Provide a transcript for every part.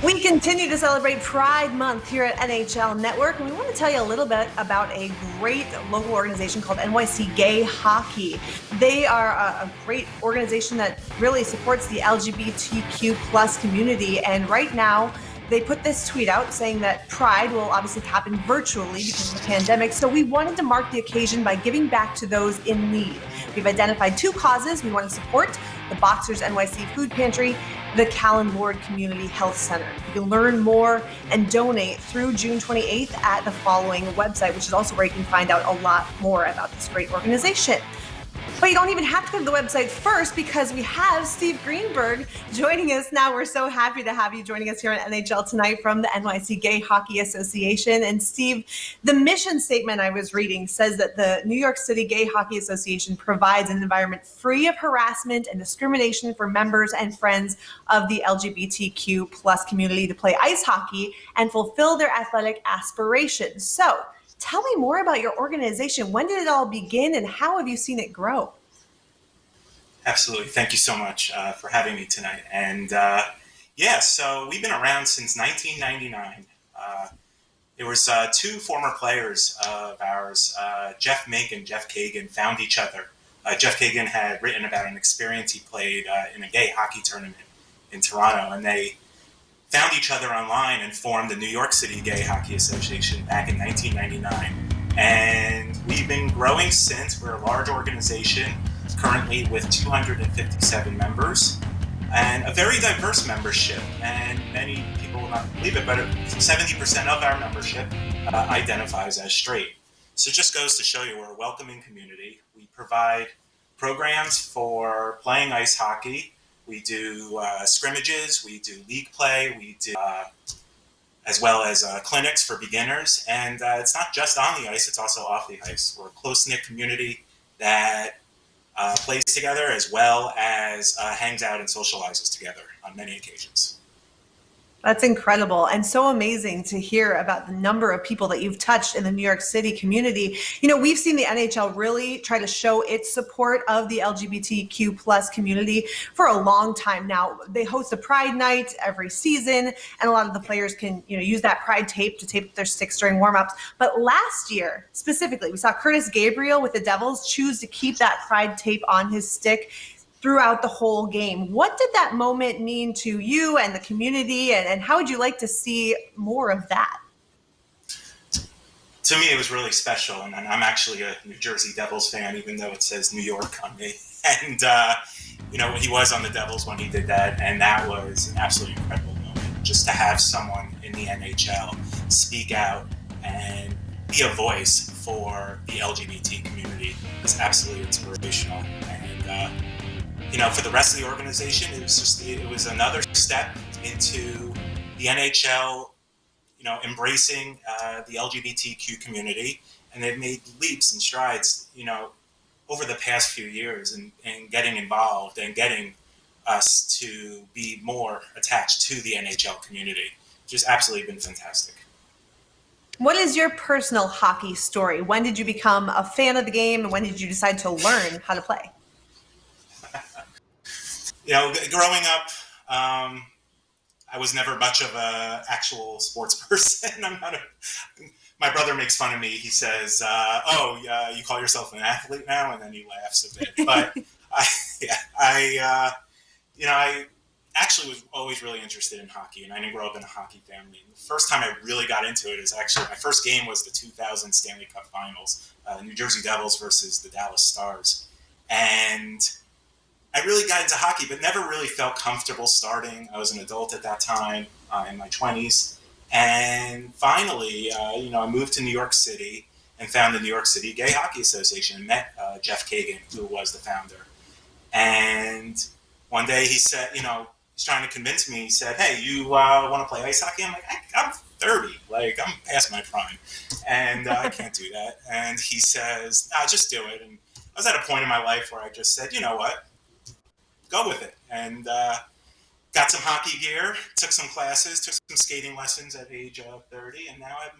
We continue to celebrate Pride Month here at NHL Network, and we want to tell you a little bit about a great local organization called NYC Gay Hockey. They are a great organization that really supports the LGBTQ plus community, and right now they put this tweet out saying that Pride will obviously happen virtually because of the pandemic, so we wanted to mark the occasion by giving back to those in need. We've identified two causes we want to support: the Boxers NYC Food Pantry, the Callan Ward Community Health Center. You can learn more and donate through June 28th at the following website, which is also where you can find out a lot more about this great organization. But you don't even have to go to the website first, because we have Steve Greenberg joining us now. We're so happy to have you joining us here on NHL Tonight from the NYC Gay Hockey Association. And Steve, the mission statement I was reading says that the New York City Gay Hockey Association provides an environment free of harassment and discrimination for members and friends of the LGBTQ plus community to play ice hockey and fulfill their athletic aspirations. So, tell me more about your organization. When did it all begin, and how have you seen it grow? Absolutely. Thank you so much for having me tonight. And so we've been around since 1999. There was two former players of ours, Jeff Mink and Jeff Kagan, found each other. Jeff Kagan had written about an experience he played in a gay hockey tournament in Toronto, and they found each other online and formed the New York City Gay Hockey Association back in 1999. And we've been growing since. We're a large organization, currently with 257 members and a very diverse membership. And many people will not believe it, but 70% of our membership identifies as straight. So it just goes to show you we're a welcoming community. We provide programs for playing ice hockey. We do scrimmages, we do league play, we do as well as clinics for beginners. And it's not just on the ice, it's also off the ice. We're a close-knit community that plays together as well as hangs out and socializes together on many occasions. That's incredible and so amazing to hear about the number of people that you've touched in the New York City community. You know, we've seen the NHL really try to show its support of the LGBTQ plus community for a long time now. They host a Pride Night every season, and a lot of the players can, use that Pride tape to tape their sticks during warmups. But last year, specifically, we saw Curtis Gabriel with the Devils choose to keep that Pride tape on his stick throughout the whole game. What did that moment mean to you and the community, and how would you like to see more of that? To me, it was really special, and I'm actually a New Jersey Devils fan, even though it says New York on me. And, he was on the Devils when he did that, and that was an absolutely incredible moment. Just to have someone in the NHL speak out and be a voice for the LGBT community was absolutely inspirational. And, for the rest of the organization, it was another step into the NHL, embracing the LGBTQ community, and they've made leaps and strides, over the past few years, and getting involved and getting us to be more attached to the NHL community, which has absolutely been fantastic. What is your personal hockey story? When did you become a fan of the game, and when did you decide to learn how to play? Growing up, I was never much of an actual sports person. My brother makes fun of me. He says, you call yourself an athlete now? And then he laughs a bit. But I actually was always really interested in hockey, and I didn't grow up in a hockey family. The first time I really got into it is actually, my first game was the 2000 Stanley Cup Finals, New Jersey Devils versus the Dallas Stars. And I really got into hockey, but never really felt comfortable starting. I was an adult at that time, in my 20s. And finally, I moved to New York City and found the New York City Gay Hockey Association and met Jeff Kagan, who was the founder. And one day he said, he's trying to convince me. He said, "Hey, you want to play ice hockey?" I'm like, I'm 30. Like, I'm past my prime. And I can't do that. And he says, "No, just do it." And I was at a point in my life where I just said, you know what? Go with it. And got some hockey gear, took some classes, took some skating lessons at age 30, and now I'm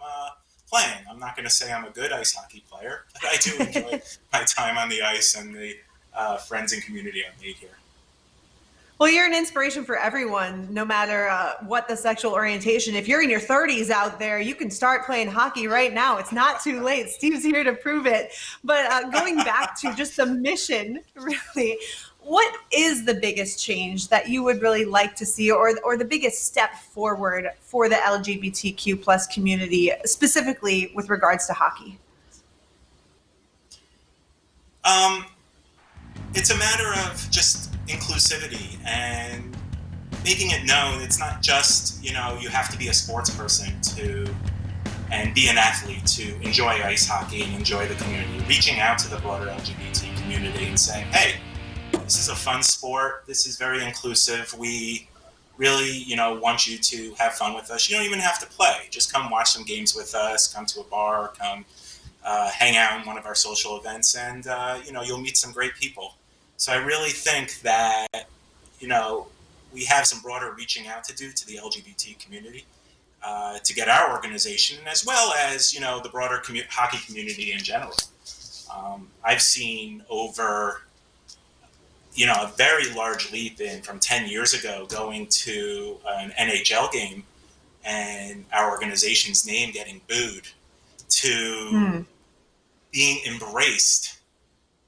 playing. I'm not going to say I'm a good ice hockey player, but I do enjoy my time on the ice and the friends and community I've made here. Well, you're an inspiration for everyone, no matter what the sexual orientation. If you're in your 30s out there, you can start playing hockey right now. It's not too late. Steve's here to prove it. But going back to just the mission, really, what is the biggest change that you would really like to see, or the biggest step forward for the LGBTQ plus community, specifically with regards to hockey? Um, it's a matter of just inclusivity and making it known it's not just, you have to be a sports person to and be an athlete to enjoy ice hockey and enjoy the community. Reaching out to the broader LGBT community and saying, hey, this is a fun sport. This is very inclusive. We really, want you to have fun with us. You don't even have to play. Just come watch some games with us. Come to a bar. Come hang out in one of our social events, and you'll meet some great people. So I really think that we have some broader reaching out to do to the LGBT community to get our organization, as well as the broader hockey community in general. I've seen over a very large leap in from 10 years ago going to an NHL game and our organization's name getting booed to being embraced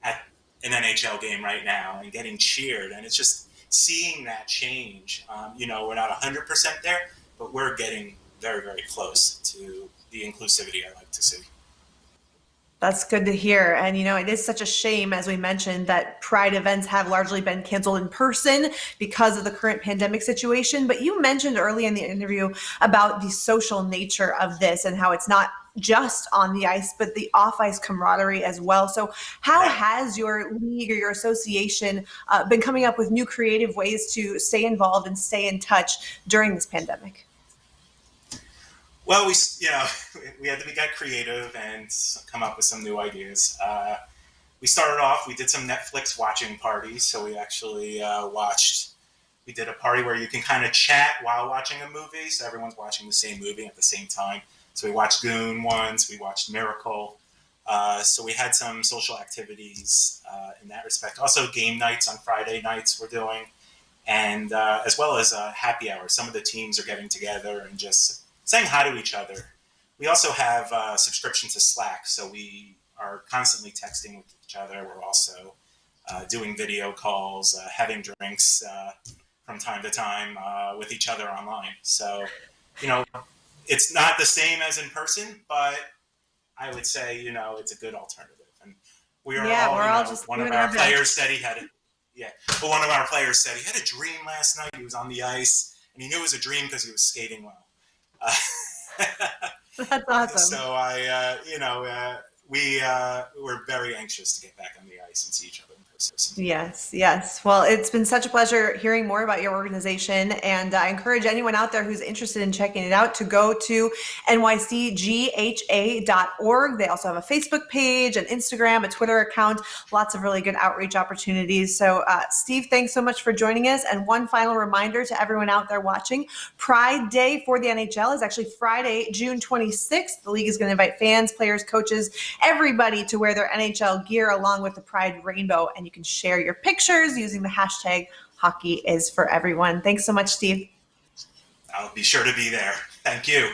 at an NHL game right now and getting cheered. And it's just seeing that change. We're not 100% there, but we're getting very, very close to the inclusivity I like to see. That's good to hear. And, it is such a shame, as we mentioned, that Pride events have largely been canceled in person because of the current pandemic situation. But you mentioned early in the interview about the social nature of this and how it's not just on the ice, but the off-ice camaraderie as well. So how has your league or your association been coming up with new creative ways to stay involved and stay in touch during this pandemic? Well, we had to get creative and come up with some new ideas. We started off, we did some Netflix watching parties. So we actually we did a party where you can kind of chat while watching a movie. So everyone's watching the same movie at the same time. So we watched Goon once, we watched Miracle. So we had some social activities in that respect. Also game nights on Friday nights we're doing. And as well as happy hour. Some of the teams are getting together and just saying hi to each other. We also have a subscription to Slack, so we are constantly texting with each other. We're also doing video calls, having drinks from time to time with each other online. So, it's not the same as in person, but I would say, it's a good alternative. And we're all just one of our players said he had one of our players said he had a dream last night. He was on the ice, and he knew it was a dream because he was skating well. That's awesome. So we're very anxious to get back on the ice and see each other in person. Yes. Well, it's been such a pleasure hearing more about your organization, and I encourage anyone out there who's interested in checking it out to go to nycgha.org. They also have a Facebook page, an Instagram, a Twitter account, lots of really good outreach opportunities. So, Steve, thanks so much for joining us. And one final reminder to everyone out there watching, Pride Day for the NHL is actually Friday, June 26th. The league is going to invite fans, players, coaches, everybody to wear their NHL gear along with the Pride rainbow, and you can share your pictures using the hashtag #HockeyIsForEveryone. Thanks so much, Steve. I'll be sure to be there. Thank you.